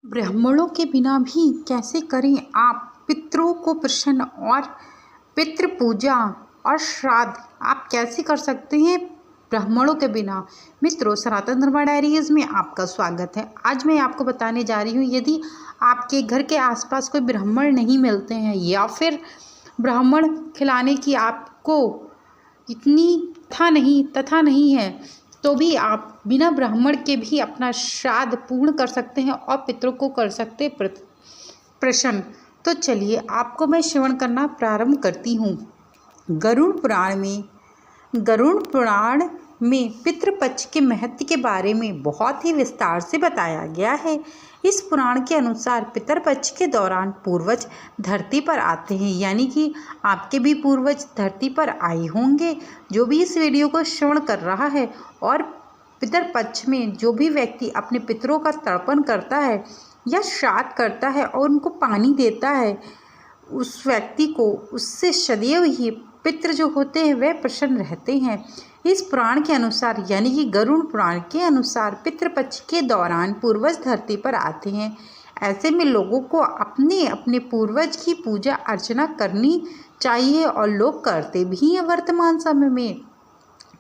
ब्राह्मणों के बिना भी कैसे करें आप पितरों को प्रसन्न और पितृ पूजा और श्राद्ध आप कैसे कर सकते हैं ब्राह्मणों के बिना। मित्रों, सनातन धर्म डायरीज में आपका स्वागत है। आज मैं आपको बताने जा रही हूँ, यदि आपके घर के आसपास कोई ब्राह्मण नहीं मिलते हैं या फिर ब्राह्मण खिलाने की आपको इतनी तथा नहीं है, तो भी आप बिना ब्राह्मण के भी अपना श्राद्ध पूर्ण कर सकते हैं और पितरों को कर सकते प्रसन्न। तो चलिए आपको मैं श्रवण करना प्रारंभ करती हूँ। गरुड़ पुराण में पितृपक्ष के महत्व के बारे में बहुत ही विस्तार से बताया गया है। इस पुराण के अनुसार पितरपक्ष के दौरान पूर्वज धरती पर आते हैं, यानी कि आपके भी पूर्वज धरती पर आए होंगे। जो भी इस वीडियो को श्रवण कर रहा है और पितरपक्ष में जो भी व्यक्ति अपने पितरों का तर्पण करता है या श्राद्ध करता है और उनको पानी देता है, उस व्यक्ति को उससे सदैव ही पितृ जो होते हैं वह प्रसन्न रहते हैं। इस पुराण के अनुसार, यानी कि गरुड़ पुराण के अनुसार, पितृपक्ष के दौरान पूर्वज धरती पर आते हैं। ऐसे में लोगों को अपने अपने पूर्वज की पूजा अर्चना करनी चाहिए और लोग करते भी हैं। वर्तमान समय में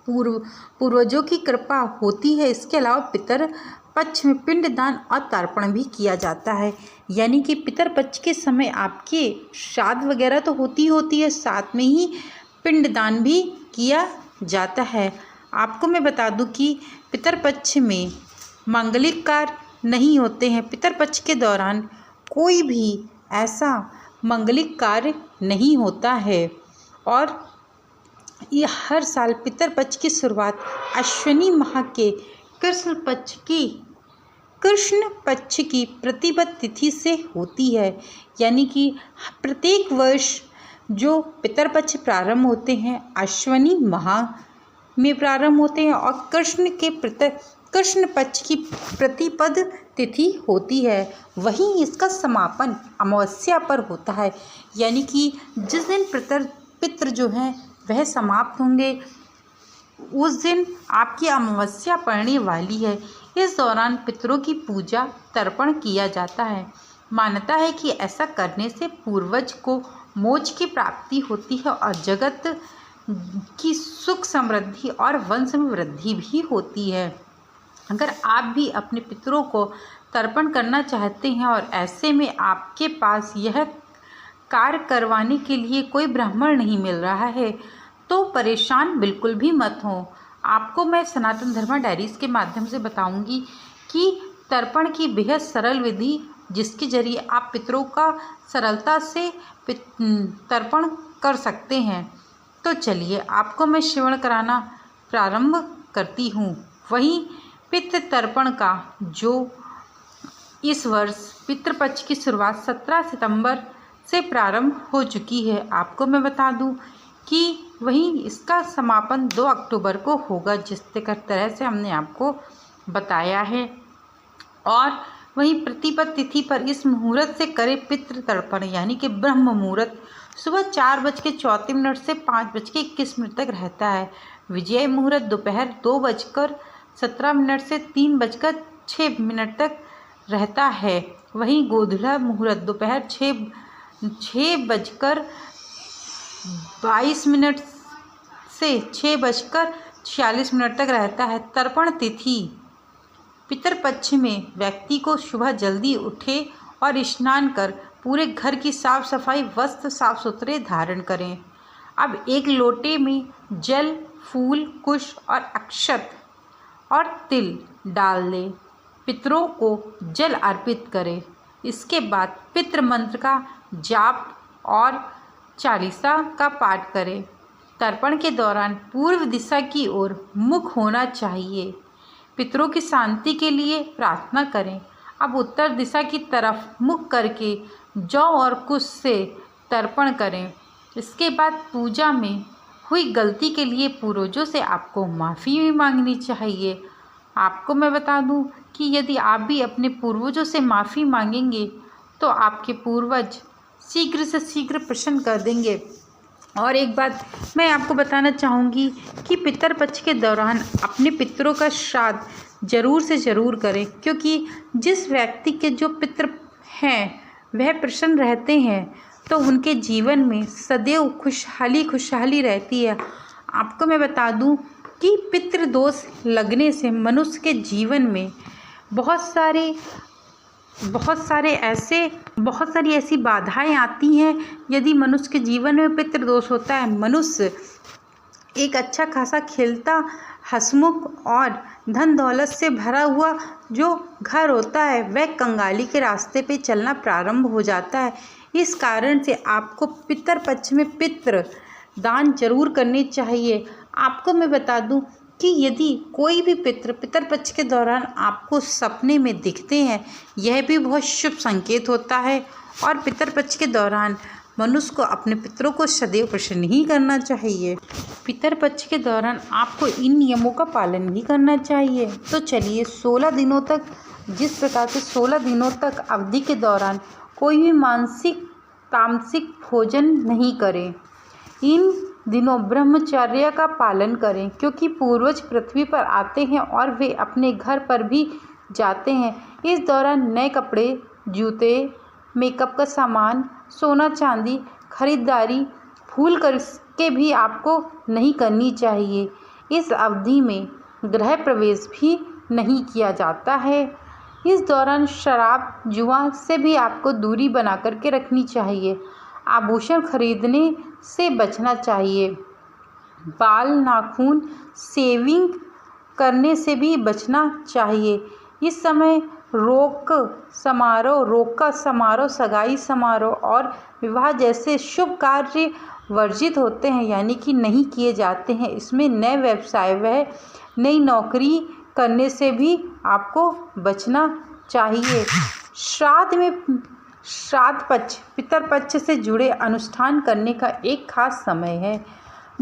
पूर्वजों की कृपा होती है। इसके अलावा पितर पक्ष में पिंडदान और तर्पण भी किया जाता है, यानी कि पितर पक्ष के समय आपके श्राद्ध वगैरह तो होती है, साथ में ही पिंडदान भी किया जाता है। आपको मैं बता दूं कि पितर पक्ष में मांगलिक कार्य नहीं होते हैं। पितर पक्ष के दौरान कोई भी ऐसा मांगलिक कार्य नहीं होता है और ये हर साल पितर पक्ष की शुरुआत अश्विनी माह के कृष्ण पक्ष की प्रतिपद तिथि से होती है, यानी कि प्रत्येक वर्ष जो पितर पक्ष प्रारंभ होते हैं अश्विनी माह में प्रारंभ होते हैं और कृष्ण पक्ष की प्रतिपद तिथि होती है। वहीं इसका समापन अमावस्या पर होता है, यानी कि जिस दिन पितृ जो हैं वह समाप्त होंगे उस दिन आपकी अमावस्या पड़ने वाली है। इस दौरान पितरों की पूजा तर्पण किया जाता है। मान्यता है कि ऐसा करने से पूर्वज को मोक्ष की प्राप्ति होती है और जगत की सुख समृद्धि और वंश में वृद्धि भी होती है। अगर आप भी अपने पितरों को तर्पण करना चाहते हैं और ऐसे में आपके पास यह कार्य करवाने के लिए कोई ब्राह्मण नहीं मिल रहा है, तो परेशान बिल्कुल भी मत हो। आपको मैं सनातन धर्म डायरीज के माध्यम से बताऊंगी कि तर्पण की बेहद सरल विधि, जिसके जरिए आप पितरों का सरलता से तर्पण कर सकते हैं। तो चलिए आपको मैं श्रवण कराना प्रारंभ करती हूँ। वहीं पितृ तर्पण का जो इस वर्ष पितृपक्ष की शुरुआत 17 सितंबर से प्रारंभ हो चुकी है। आपको मैं बता दूं कि वहीं इसका समापन 2 अक्टूबर को होगा, जिस तरह से हमने आपको बताया है। और वहीं प्रतिपद तिथि पर इस मुहूर्त से करे पितृ तर्पण, यानी कि ब्रह्म मुहूर्त सुबह 4:34 से 5:21 तक रहता है। विजय मुहूर्त दोपहर 2:17 से 3:06 तक रहता है। वहीं गोधूला मुहूर्त दोपहर 6:22 से 6:46 तक रहता है। तर्पण तिथि पितरपक्ष में व्यक्ति को सुबह जल्दी उठे और स्नान कर पूरे घर की साफ सफाई, वस्त्र साफ सुथरे धारण करें। अब एक लोटे में जल, फूल, कुश और अक्षत और तिल डाल दें। पितरों को जल अर्पित करें। इसके बाद पितृ मंत्र का जाप और चालीसा का पाठ करें। तर्पण के दौरान पूर्व दिशा की ओर मुख होना चाहिए। पितरों की शांति के लिए प्रार्थना करें। अब उत्तर दिशा की तरफ मुख करके जौ और कुश से तर्पण करें। इसके बाद पूजा में हुई गलती के लिए पूर्वजों से आपको माफ़ी भी मांगनी चाहिए। आपको मैं बता दूं कि यदि आप भी अपने पूर्वजों से माफ़ी मांगेंगे तो आपके पूर्वज शीघ्र से शीघ्र प्रसन्न कर देंगे और एक बात मैं आपको बताना चाहूँगी कि पितरपक्ष के दौरान अपने पितरों का श्राद्ध ज़रूर से ज़रूर करें, क्योंकि जिस व्यक्ति के जो पितर हैं वह प्रसन्न रहते हैं तो उनके जीवन में सदैव खुशहाली रहती है। आपको मैं बता दूं कि पितृदोष लगने से मनुष्य के जीवन में बहुत सारी ऐसी बाधाएं आती हैं। यदि मनुष्य के जीवन में पितृदोष होता है, मनुष्य एक अच्छा खासा खिलता हंसमुख और धन दौलत से भरा हुआ जो घर होता है वह कंगाली के रास्ते पे चलना प्रारंभ हो जाता है। इस कारण से आपको पितर पक्ष में पितृ दान जरूर करने चाहिए। आपको मैं बता दूं कि यदि कोई भी पितर पक्ष के दौरान आपको सपने में दिखते हैं, यह भी बहुत शुभ संकेत होता है। और पितर पक्ष के दौरान मनुष्य को अपने पितरों को सदैव प्रसन्न ही करना चाहिए। पितर पक्ष के दौरान आपको इन नियमों का पालन भी करना चाहिए। तो चलिए 16 दिनों तक, जिस प्रकार से 16 दिनों तक अवधि के दौरान कोई भी मानसिक तामसिक भोजन नहीं करें। इन दिनों ब्रह्मचर्य का पालन करें, क्योंकि पूर्वज पृथ्वी पर आते हैं और वे अपने घर पर भी जाते हैं। इस दौरान नए कपड़े, जूते, मेकअप का सामान, सोना चांदी खरीदारी भूल कर के भी आपको नहीं करनी चाहिए। इस अवधि में गृह प्रवेश भी नहीं किया जाता है। इस दौरान शराब जुआ से भी आपको दूरी बना करके रखनी चाहिए। आभूषण खरीदने से बचना चाहिए। बाल नाखून शेविंग करने से भी बचना चाहिए। इस समय रोक का समारोह, सगाई समारोह और विवाह जैसे शुभ कार्य वर्जित होते हैं, यानी कि नहीं किए जाते हैं। इसमें नए व्यवसाय व नई नौकरी करने से भी आपको बचना चाहिए। श्राद्ध पक्ष पितर पक्ष से जुड़े अनुष्ठान करने का एक खास समय है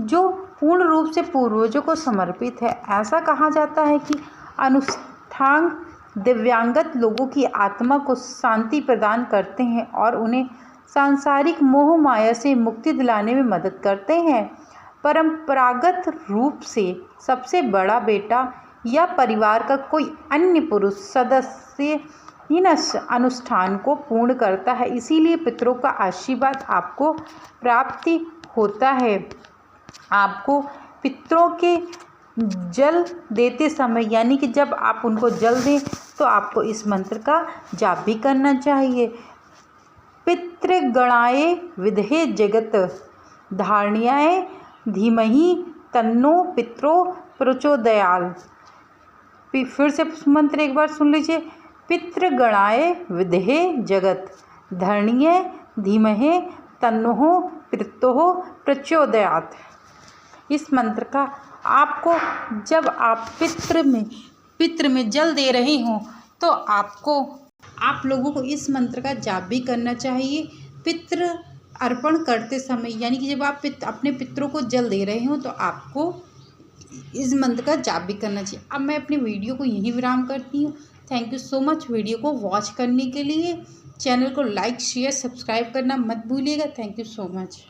जो पूर्ण रूप से पूर्वजों को समर्पित है। ऐसा कहा जाता है कि अनुष्ठान दिव्यांगत लोगों की आत्मा को शांति प्रदान करते हैं और उन्हें सांसारिक मोह माया से मुक्ति दिलाने में मदद करते हैं। परंपरागत रूप से सबसे बड़ा बेटा या परिवार का कोई अन्य पुरुष सदस्य इन अनुष्ठान को पूर्ण करता है, इसीलिए पितरों का आशीर्वाद आपको प्राप्ति होता है। आपको पितरों के जल देते समय, यानी कि जब आप उनको जल दें तो आपको इस मंत्र का जाप भी करना चाहिए। पितृगणाय विदहे जगत धारण्याय धीमहि तन्नो पितरो प्रचोदयात्। फिर से मंत्र एक बार सुन लीजिए। पितृगणाय विदहे जगत धारण्याय धीमहि तन्नो पितरो प्रचोदयात्। इस मंत्र का आपको जब आप पितृ में जल दे रहे हों तो आप लोगों को इस मंत्र का जाप भी करना चाहिए। पितृ अर्पण करते समय, यानी कि जब आप अपने पितरों को जल दे रहे हो तो आपको इस मंत्र का जाप भी करना चाहिए। अब मैं अपनी वीडियो को यहीं विराम करती हूँ। Thank you so much video को वॉच करने के लिए। चैनल को लाइक शेयर सब्सक्राइब करना मत भूलिएगा। Thank you so much.